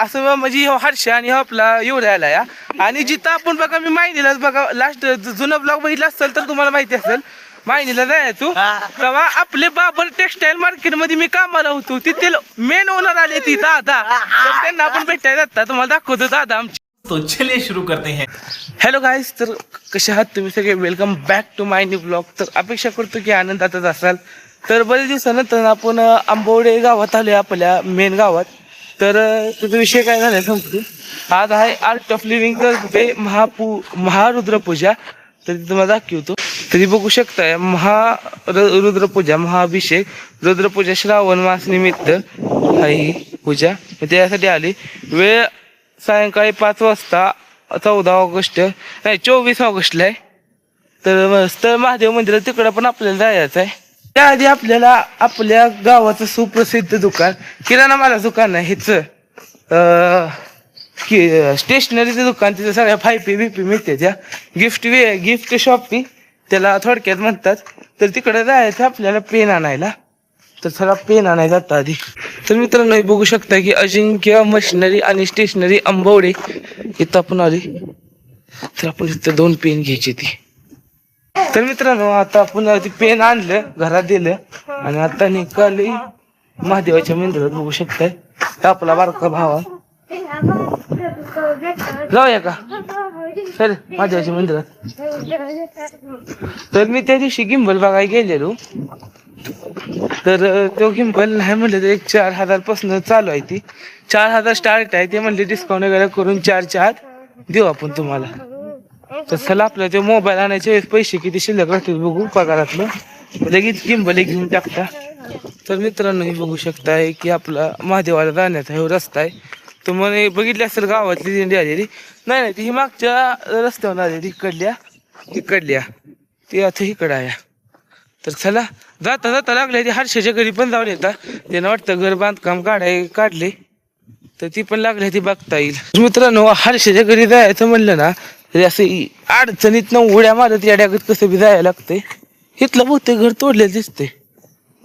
असं म्हणजे ह्यो हर्ष आणि ह्यो आपला एवढा आला या. आणि जिथं आपण बघा मी माहितीलाच बघा लास्ट जुनं ब्लॉग बघितला असेल तर तुम्हाला माहिती असेल माहितीला जायचो तेव्हा आपले बाबर टेक्सटाईल मार्केट मध्ये मी कामाला होतो तिथे मेन ओनर आले ती दादा तर त्यांना आपण भेटायला जातात तुम्हाला दाखवतो दादा आमची. तो चलिए शुरू करते हैं. हॅलो गाईज, तर कसे आहात तुम्ही सगळे? Welcome back to my new blog. तर अपेक्षा करतो की आनंदातच असाल. तर बरेच दिवसानंतर आपण आंबवडे गावात आले आपल्या मेन गावात. तर त्याचा विषय काय झाला सांगतो. आज आहे आर्ट ऑफ लिव्हिंग तर्फे महारुद्रपूजा. तर ती तुम्हाला दाखवतो. तरी बघू शकताय रुद्रपूजा महाअभिषेक रुद्रपूजा श्रावण मास निमित्त आहे ही पूजा. त्यासाठी आली. वेळ सायंकाळी 5 वाजता 14 ऑगस्ट नाही 24 ऑगस्टला आहे. तर मस्त महादेव मंदिरात तिकडं पण आपल्याला जायचं आहे. त्याआधी आपल्याला आपल्या गावाचं सुप्रसिद्ध दुकान किराणा मालाचं दुकान आहे ह्याचं स्टेशनरीचं दुकान. तिथं सगळ्या फायपी बीपी मिळते त्या गिफ्ट शॉपी त्याला थोडक्यात म्हणतात. तर तिकडं जायचं आपल्याला पेन आणायला. तर चला पेन आणायला जातं आधी. तर मित्रांनो बघू शकता की अजिंक्य मशिनरी आणि स्टेशनरी आंबवडे इथं आपण आली. तर आपण इथं 2 पेन घ्यायची ती. तर मित्रांनो आता आपण ती पेन आणलं घरात दिलं आणि आता निघाली महादेवाच्या मंदिरात. बघू शकताय आपला बारका भावा जाऊया का सर महादेवाच्या मंदिरात. तर मी त्या दिवशी गिंबल बघायला गेलेलो. तर तो गिंबल नाही म्हणलं तर 4,000 पासून चालू आहे. ती 4,000 स्टार्ट आहे. ते म्हणले डिस्काउंट वगैरे करून 4च्या आत देऊ आपण तुम्हाला. तर चला आपल्या ते मोबाईल आणायचे वेळेस पैसे किती शिल्लक राहतील बघू पगारातलं लगेच गिंबल घेऊन टाकता. तर मित्रांनो हे बघू शकताय की आपला महादेवाला जाण्याचा हा रस्ता आहे. तुम्हाला बघितली असेल गावातली दिंडी आलेली नाही ती मागच्या रस्त्यावर आलेली इकडल्या ती आता इकडं आहे. तर चला जाता जाता लागले ती हर्षाच्या घरी पण जाऊन येतात. त्यानं वाटतं घर बांधकाम काढले तर ती पण लागली ती बघता येईल. मित्रांनो हर्षाच्या घरी जायचं म्हणलं ना तरी असं अडचणीतनं उड्या मारत याड्यागत कसं बी जायला लागतंय. इथलं बहुतेक घर तोडलेलं दिसतंय.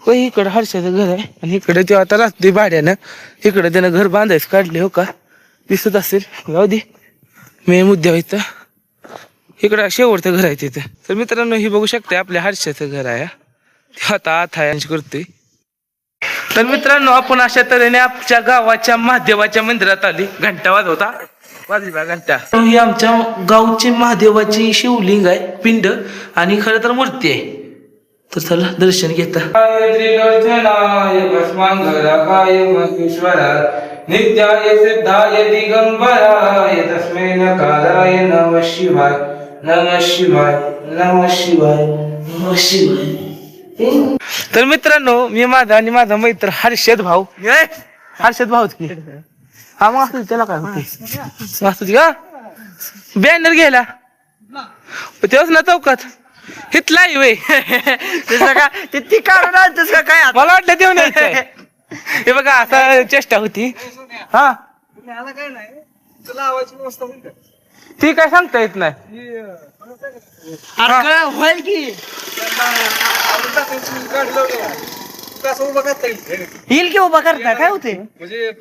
इकडं हर्षाचं घर आहे आणि इकडे ते आता राहते भाड्यानं. इकडे त्यानं घर बांधायचं काढले हो का दिसत असेल. जाऊ दे मे मुद्द्या इथं इकडं शेवटचं घर आहे तिथं. तर मित्रांनो हे बघू शकते आपल्या हर्षाचं घर आहे. ते आता आहे करतोय. तर मित्रांनो आपण अशा तऱ्हेने आमच्या गावाच्या महादेवाच्या मंदिरात आली. घंटा वाजवता वाजवा घंटा. ही आमच्या गावची महादेवाची शिवलिंग आहे पिंड आणि खरं तर मूर्ती आहे. तर चला दर्शन घेता. नित्याय सिद्धाय दिगंबराय तस्मै नकाराय नमः शिवाय नमः शिवाय नमः शिवाय नमः शिवाय. तर मित्रांनो मी माझा आणि माझा मित्र हर्षद भाऊ हा मग त्याला काय होते का बॅनर घ्यायला तेव्हाच ना चौकात हितला वे ती काढून आणतोस का काय मला वाटलं देऊन यायचंय. हे बघा असा चेष्टा होती. हा ती काय सांगता येत नाही. होईल की येईल की उभा करता काय होते म्हणजे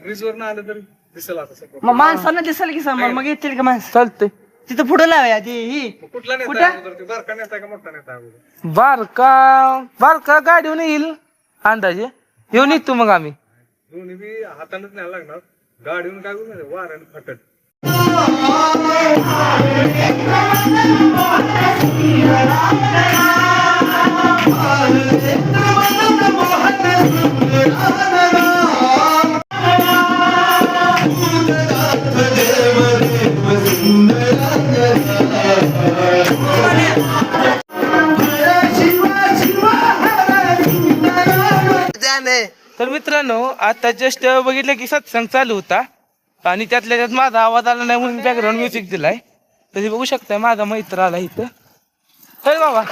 ब्रिजवर ना आलं तर दिसेल. आता माणसांना दिसेल की समोर मग येतील का माणसं. चालतंय. तिथं पुढे लावूया ती ही कुठला नेता कुठं? आहे? तो बारका नेता आहे का मोठा नेता आहे? बारका गाडीवर येईल अंदाजे येऊन निघतो मग आम्ही. दोन्ही बी हातानच न्यायला लागणार. गाडीहून काय होईल वाऱ्याने फाटत. तर मित्रांनो आता जस्ट बघितलं की सत्संग चालू होता आणि त्यातल्या त्यात माझा आवाज आला नाही म्हणून बॅकग्राऊंड म्युझिक दिलाय. तरी बघू शकताय माझा मित्र आला इथं. तर बाबा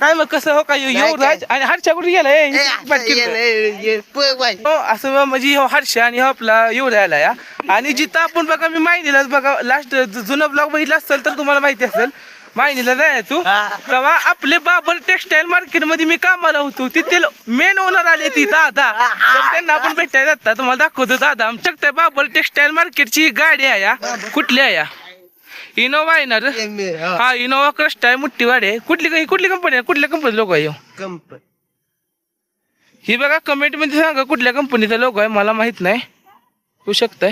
काय मग कसं हो काय युवराज आणि हर्षा कुठे गेलाय असं म्हणजे हर्ष आणि आपला एवढा आला या. आणि जिथं आपण बघा मी माहितीलाच बघा लास्ट जुनं ब्लॉग बघितला असेल तर तुम्हाला माहिती असेल माहिनीला जाय तू तेव्हा आपले बाबर टेक्सटाईल मार्केट मध्ये मी कामाला होतो तिथे मेन ओनर आले ती दादा तर त्यांना आपण भेटायला जाता तुम्हाला दाखवतो दादा आमच्या बाबर टेक्सटाईल मार्केटची गाडी आहे या. कुठली आहे या? इनोवा आहे ना रे? हा इनोवा क्रस्ट आहे मोठी गाडी आहे. कुठली कंपनी आहे? कुठल्या कंपनी लोक आहे ही बघा कमेंट मध्ये सांगा कुठल्या कंपनीचा लोगो आहे मला माहित नाही होऊ शकताय.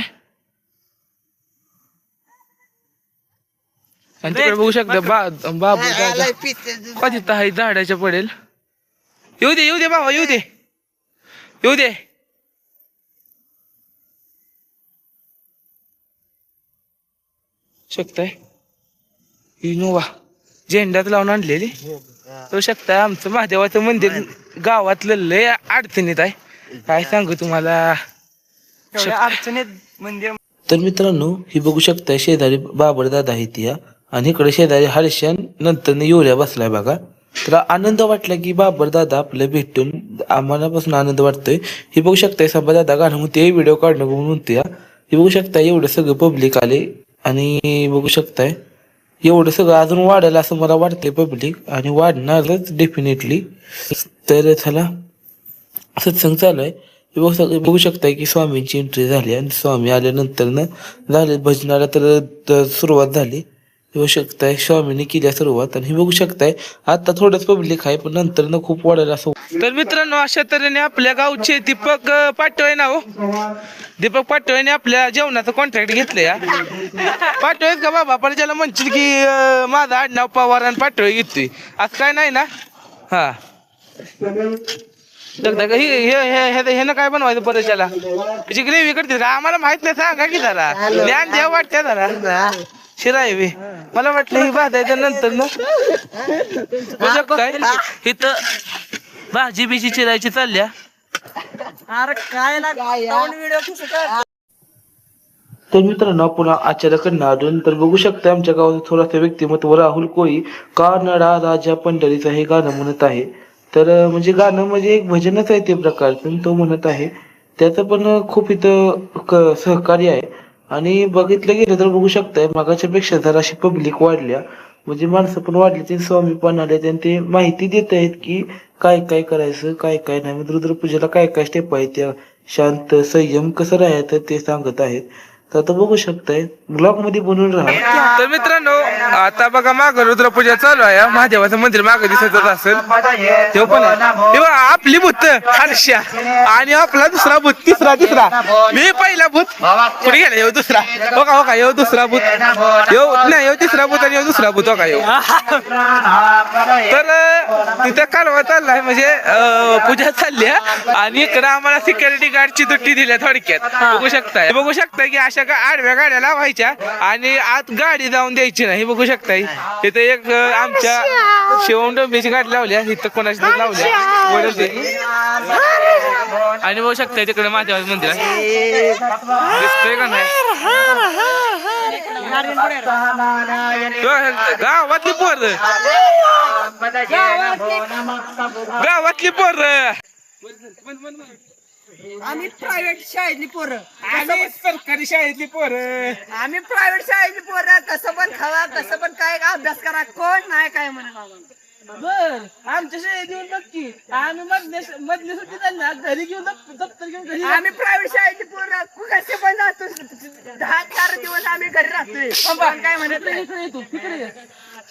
आणि तिकडे बघू शकता बाबू कधी आहे झाडाच्या पडेल. येऊ दे बाबा येऊ दे शकताय. इनोवा झेंड्यात लावून आणलेली तो शकताय. आमचं महादेवाचं मंदिर गावातलं लय अडचणीत आहे काय सांगू तुम्हाला. अडचणीत मंदिर. तर मित्रांनो ही बघू शकताय शेजारी बाबर दादा आहे ती आणि इकडे शेजारी हर्षण नंतर युरिया बसलाय बघा. तर आनंद वाटला की बाबर दादा आपलं भेटून आम्हाला पासून आनंद वाटतोय. हे बघू शकताय सभा दादा गाणं म्हणते व्हिडिओ काढणं म्हणते. हे बघू शकताय एवढं सगळं पब्लिक आले आणि बघू शकताय एवढं सगळं अजून वाढेल असं मला वाटतंय पब्लिक आणि वाढणारच डेफिनेटली. तर चला सत्संग चालू आहे. बघू शकताय की स्वामींची एंट्री झाली आणि स्वामी आल्यानंतर न झाले भजनाला तर सुरुवात झाली. बघू शकताय स्वामीने केली सुरुवात आणि हे बघू शकताय आता थोडंच पब्लिक आहे पण नंतर न खूप वाढेल असं. तर मित्रांनो अशा तऱ्हेने आपल्या गावचे दीपक पाटोळे ना हो दीपक पाटोळेने आपल्या जेवणाचं कॉन्ट्रॅक्ट घेतलं या. पाटोळेच का बाबा पण ज्याला म्हणशील की माझा आडनाव पवार आणि पाटोळे घेतोय असं काय नाही ना. हा हे ना काय बनवायचं परत त्याला त्याची ग्रेव्ही करते आम्हाला माहित नाही सांगा की जरा ज्ञान द्या वाटत्या जरा शिराय मला वाटलं ही भाजायचं नंतर ना काय इथं भाजी बिजी चिरायची चालल्या. अरे काय तर मित्रांनो पुन्हा आचार्याकडनं अजून तर बघू शकता आमच्या गावात थोडासा व्यक्तिमत्व राहुल कोळी कानडा राजा पंढरीचा हे गाणं म्हणत आहे. तर म्हणजे गाणं म्हणजे एक भजनच आहे ते प्रकारचं तो म्हणत आहे. त्याचं पण खूप इथं सहकार्य आहे आणि बघितलं गेलं तर बघू शकताय मागाच्या पेक्षा जराशी पब्लिक वाढल्या म्हणजे माणसं पण वाढली ते स्वामी पण आले आणि ते माहिती देत आहेत की काय काय करायचं काय काय नाही. रुद्रपूजेला काय काय स्टेप आहेत त्या शांत संयम कसं राहायचं ते सांगत आहेत. तर आता बघू शकताय ब्लॉग मध्ये बनवून राहा. तर मित्रांनो आता बघा माग रुद्रपूजा चालू आहे. महादेवाचं मंदिर माग दिसत असेल ते पण आपली भूत हर्षा आणि आपला दुसरा भूत तिसरा मी पहिला भूत पुढे गेला येऊ दुसरा हो का येऊ दुसरा भूत येऊ नाही येऊ तिसरा भूत आणि येऊ दुसरा भूत हो का येऊ. तर तिथं कालवा चाललाय म्हणजे पूजा चालली आणि इकडं आम्हाला सिक्युरिटी गार्डची दुट्टी दिल्या थोडक्यात बघू शकताय की अशा आडव्या गाड्या लावायच्या आणि आत गाडी जाऊन द्यायची नाही. बघू शकताय तिथे एक आमच्या शिवडंबीची गाडी लावल्या इथं कोणाची तरी लावल्या आणि बघू शकताय तिकडे माझ्या मंदिर दिसतंय का नाही. गावातली पोर आम्ही प्रायव्हेट शाळेतली पोरं आम्ही सरकारी शाळेतली पोरं आम्ही प्रायव्हेट शाळेतली पोरं कसं पण खावा कसं पण काय अभ्यास करा कोण नाही काय म्हणत. बर आमच्या शाळेत येऊन नक्की आम्ही मधली सुट्टी त्यांना घरी घेऊन दप्तर घेऊन घरी आम्ही प्रायव्हेट शाळेतली पोरं कसे पण जातो 10-4 दिवस आम्ही घरी राहतोय पण काय म्हणत नाही. येतो तिकडे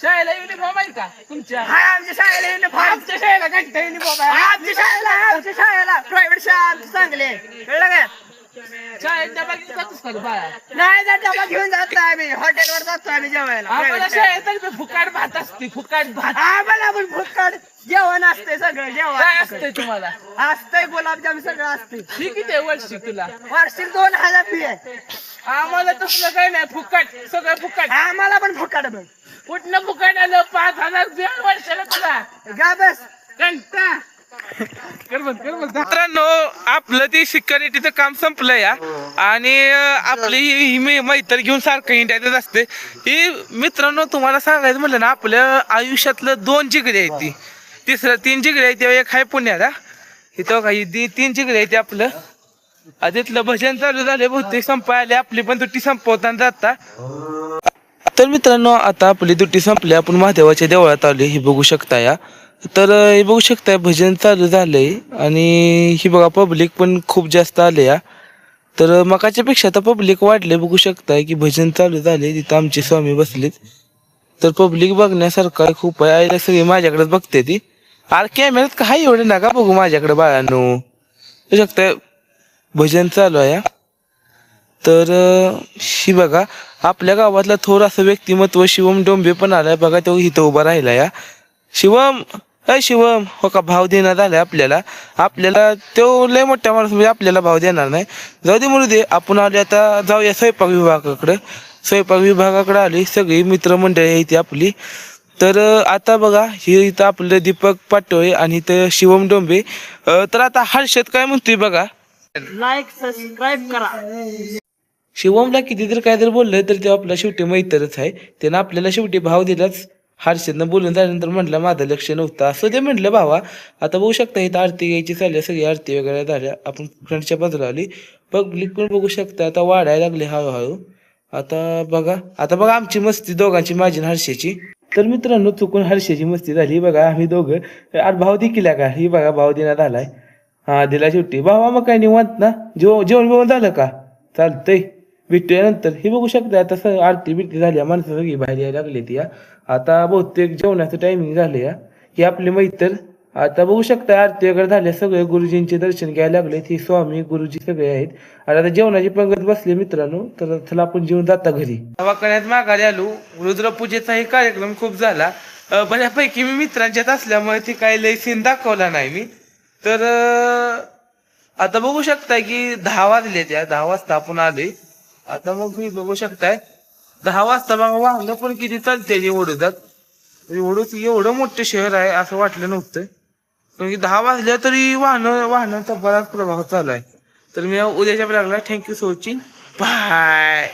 शाळेला युनिफॉर्म आहे का तुमच्या? हाय आमच्या शाळेला युनिफॉर्म आमच्या शाळेला घंटा युनिफॉर्म आहे. आमच्या शाळेला प्रायव्हेट शाळा चांगले कळलं काय. शाळेत डबा घेऊन जातोस का बाळा? नाही जात डबा घेऊन जातो आम्ही हॉटेलवर जातो आम्ही जेवायला. आम्हाला शाळेत फुकाट भात असते फुकाट भात आम्हाला पण फुकट जेवण असते सगळं काय जेवण असतंय तुम्हाला? असतंय गुलाबजाम सगळं असते. ही किती आहे वर्षी तुला? वार्षिक 2000 फी आहे. आम्हाला तसलं काही नाही फुकट सगळं फुकट. आम्हाला पण फुकट बघ कुठनं फुकट आलं 5000 दीड वर्षाला तुला गा बस घंटा मित्रांनो आपलं ते सिक्युरिटीचं काम संपलं या आणि आपली ही मैत्र घेऊन सारखं इंडियातच असते. ही मित्रांनो तुम्हाला सांगायचं म्हटलं ना आपल्या आयुष्यातलं 2 जिगरे आहेत ती 3 जिगरे आहेत एक आहे पुण्याला इथं काही 3 जिगरे आहेत आपलं. तिथलं भजन चालू झाले बहुतेक संपायला आपली पण तुटी संपवताना जाता तर मित्रांनो आता आपली दुटी संपली, आपण महादेवाच्या देवळात आले, हे बघू शकता या. तर हे बघू शकता भजन चालू झालंय आणि ही बघा पब्लिक पण खूप जास्त आले या. तर मकाच्या पेक्षा आता पब्लिक वाढले, बघू शकताय की भजन चालू झाले, तिथं आमचे स्वामी बसलेत. तर पब्लिक बघण्यासारखं खूप आहे. आईला सगळी माझ्याकडेच बघते ती. अरे कॅमेऱ्यात काय एवढं नका बघू माझ्याकडे बाळांनो. बघू शकताय भजन चालू आहे. तर ही बघा आपल्या गावातला थोर असं व्यक्तिमत्व शिवम डोंबे पण आलाय बघा, तो इथं उभा राहिला या. शिवम, अय शिवम, हो का भाव देण्यात आलाय आपल्याला तो लय मोठ्या माणूस म्हणजे आपल्याला भाव देणार नाही. जाऊ दे म्हणू दे, आपण आले आता जाऊया स्वयंपाक विभागाकडे. स्वयंपाक विभागाकडे आली सगळी मित्रमंडळी आहे इथे आपली. तर आता बघा हे इथं आपलं दीपक पाटोळे आणि इथं शिवम डोंबे. तर आता हर्षद काय म्हणतोय बघा. लाईक सबस्क्राईब करा. शिवमला किती तर काय तर बोललं तर ते आपला शेवटी मैत्रच आहे. त्यानं आपल्याला शेवटी भाव दिलाच. हर्षदनं बोलून झाल्यानंतर म्हटलं माझं लक्ष नव्हतं असं ते म्हटलं भावा. आता बघू शकता इथं आरती घ्यायची चालली, सगळी आरती वगैरे झाल्या. आपण फ्रंटच्या बाजूला आली, पब्लिक पण बघू शकता आता वाढायला लागले हळूहळू. आता बघा आमची मस्ती दोघांची, माझी आणि हर्षेची. तर मित्रांनो चुकून हर्षेची मस्ती झाली बघा. आम्ही दोघं अरे भाव देखील का, ही बघा भाव देण्यात आलाय. हा दिला शेवटी भावा. मग काय निवांत ना, जेवण बिवण झालं का? चालतंय, भेटूया नंतर. हे बघू शकता आता आरती बिरती झाली, माणसं सगळी बाहेर यायला लागली ती. आता बहुतेक जेवणाचं टायमिंग झालं या. ही आपली मैत्र. आता बघू शकता आरती वगैरे झाल्या, सगळे गुरुजींचे दर्शन घ्यायला लागले. ही स्वामी गुरुजी सगळे आहेत. आणि आता जेवणाची पंगत बसली मित्रांनो. तर चला आपण जेवून जाता घरी. दवाखान्यात माघारी आलो. रुद्रपूजेचाही कार्यक्रम खूप झाला. बऱ्यापैकी मी मित्रांच्यात असल्यामुळे ती काही लय सीन दाखवला नाही मी. तर आता बघू शकताय की 10 वाजले, त्या 10 वाजता आपण आले. आता मग मी बघू शकताय 10 वाजता बघा वाहनं पण किती चालते एवढं एवढं मोठं शहर आहे असं वाटलं नव्हतं. पण 10 वाजल्या तरी वाहनांचा बराच प्रभाव चालू आहे. तर मी उद्याच्या ब्लॉगला थँक्यू सो मच, बाय.